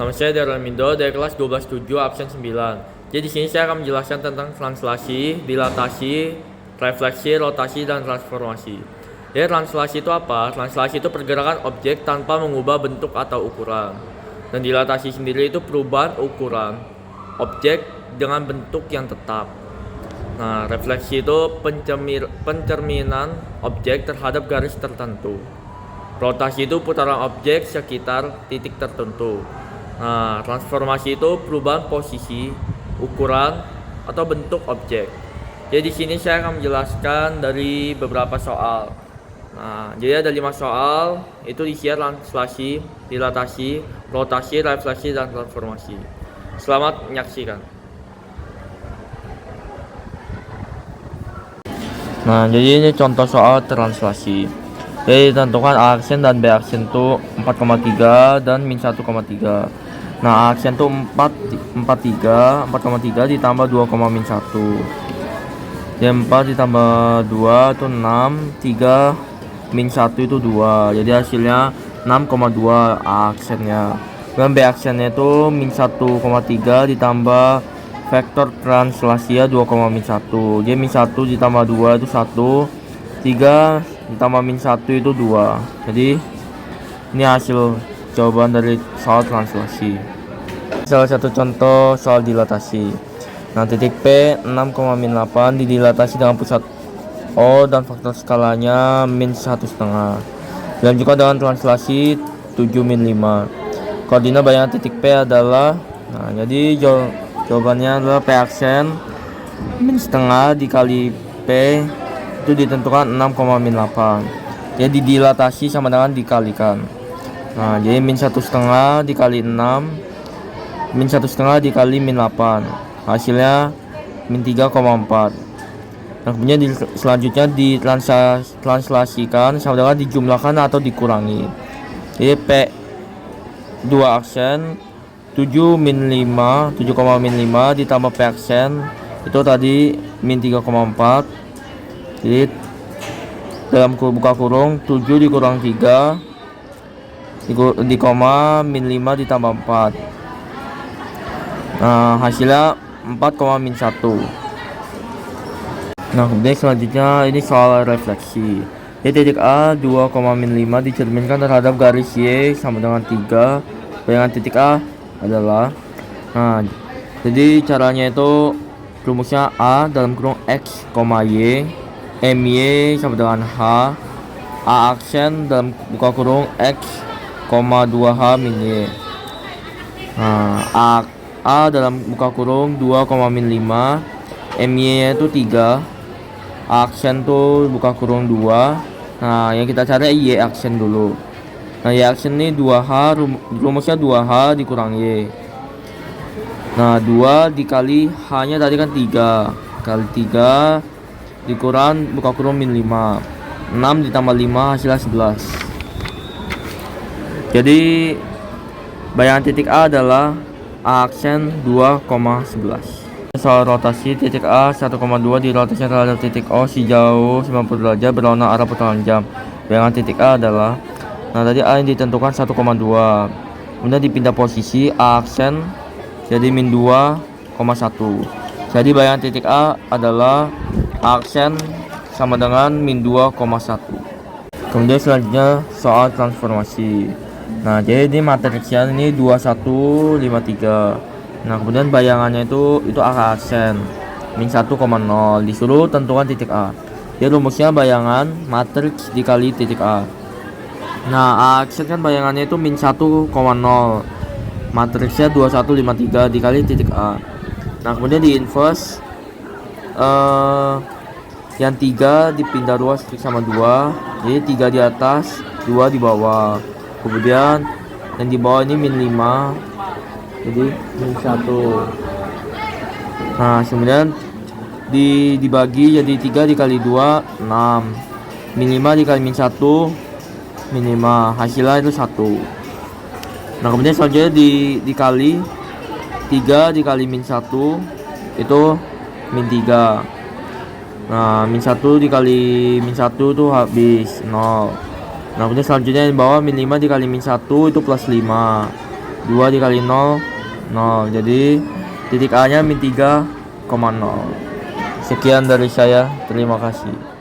Nama saya Darmindo dari kelas 12.7 absen 9. Jadi di sini saya akan menjelaskan tentang translasi, dilatasi, refleksi, rotasi, dan transformasi. Jadi translasi itu apa? Translasi itu pergerakan objek tanpa mengubah bentuk atau ukuran. Dan dilatasi sendiri itu perubahan ukuran objek dengan bentuk yang tetap. Nah, refleksi itu pencerminan objek terhadap garis tertentu. Rotasi itu putaran objek sekitar titik tertentu. Nah, transformasi itu perubahan posisi, ukuran, atau bentuk objek. Jadi di sini saya akan menjelaskan dari beberapa soal. Nah, jadi ada 5 soal, itu isinya translasi, dilatasi, rotasi, refleksi, dan transformasi. Selamat menyaksikan. Nah, jadi ini contoh soal translasi. Jadi ditentukan A aksen dan B aksen itu 4,3 dan min 1,3. Nah, A aksen itu 4,3 ditambah 2,-1. Jadi 4 ditambah 2 itu 6, 3 min 1 itu 2. Jadi hasilnya 6,2 A aksennya. Dan B aksennya itu min 1,3 ditambah vektor translasinya 2,-1. Jadi min 1 ditambah 2 itu 1, 3 ditambah min 1 itu 2. Jadi ini hasil jawaban dari soal translasi. Salah satu contoh soal dilatasi. Nah, titik P 6,-8 didilatasi dengan pusat O dan faktor skalanya min 1,5. Dan juga dengan translasi 7-5. Koordinat bayangan titik P adalah, nah jadi jawabannya adalah P aksen min setengah dikali P itu ditentukan 6,-8. Jadi dilatasi sama dengan dikalikan. Nah, jadi min 1,5 dikali 6, min 1,5 dikali min 8, hasilnya min 3,4. Nah, kemudian selanjutnya ditranslasikan sama dengan dijumlahkan atau dikurangi. Jadi P 2 aksen 7,-5 ditambah P aksen itu tadi min 3,4. Jadi dalam buka kurung 7 dikurang 3 di koma min 5 ditambah 4. Nah, hasilnya 4,-1. Nah, kemudian selanjutnya ini soal refleksi. Di titik A 2,-5 dicerminkan terhadap garis Y sama dengan 3. Bayangan titik A adalah, nah jadi caranya itu rumusnya A dalam kurung X, Y, MY sama dengan H, A aksen dalam buka kurung X, 2H min Y. Nah, A dalam buka kurung 2,-5, MY itu 3, A aksen tuh buka kurung 2. Nah, yang kita cari Y aksen dulu. Nah, Y aksen ini 2H, rumusnya 2H dikurang Y. Nah, 2 dikali H nya tadi kan 3 kali 3 dikurang buka kurung min 5, 6 ditambah 5 hasilnya 11. Jadi bayangan titik A adalah A aksen 2,11. Soal rotasi titik A 1,2 dirotasi terhadap titik O sejauh 90 derajat berlawanan arah putaran jam. Bayangan titik A adalah, nah tadi A yang ditentukan 1,2, kemudian dipindah posisi A aksen jadi min 2,1. Jadi bayangan titik A adalah A aksen sama dengan min 2,1. Kemudian selanjutnya soal transformasi. Nah, jadi ini matriksnya ini 2153. Nah, kemudian bayangannya itu A aksen min 1,0. Disuruh tentukan titik A. Jadi rumusnya bayangan matriks dikali titik A. Nah, A aksen kan bayangannya itu min 1,0, matriksnya 2153 dikali titik A. Nah, kemudian di inverse yang 3 dipindah ruas sama 2, jadi 3 di atas, 2 di bawah. Kemudian yang di bawah ini min 5, jadi min 1. Nah, kemudian dibagi jadi 3 dikali 2, 6, min 5 dikali min 1, min 5, hasilnya itu 1. Nah, kemudian selanjutnya dikali 3 dikali min 1 itu min 3. Nah, min 1 dikali min 1 itu habis 0. Nah, kemudian selanjutnya di bawah min 5 dikali min 1 itu plus 5. 2 dikali 0, 0. Jadi titik A nya min 3,0. Sekian dari saya, terima kasih.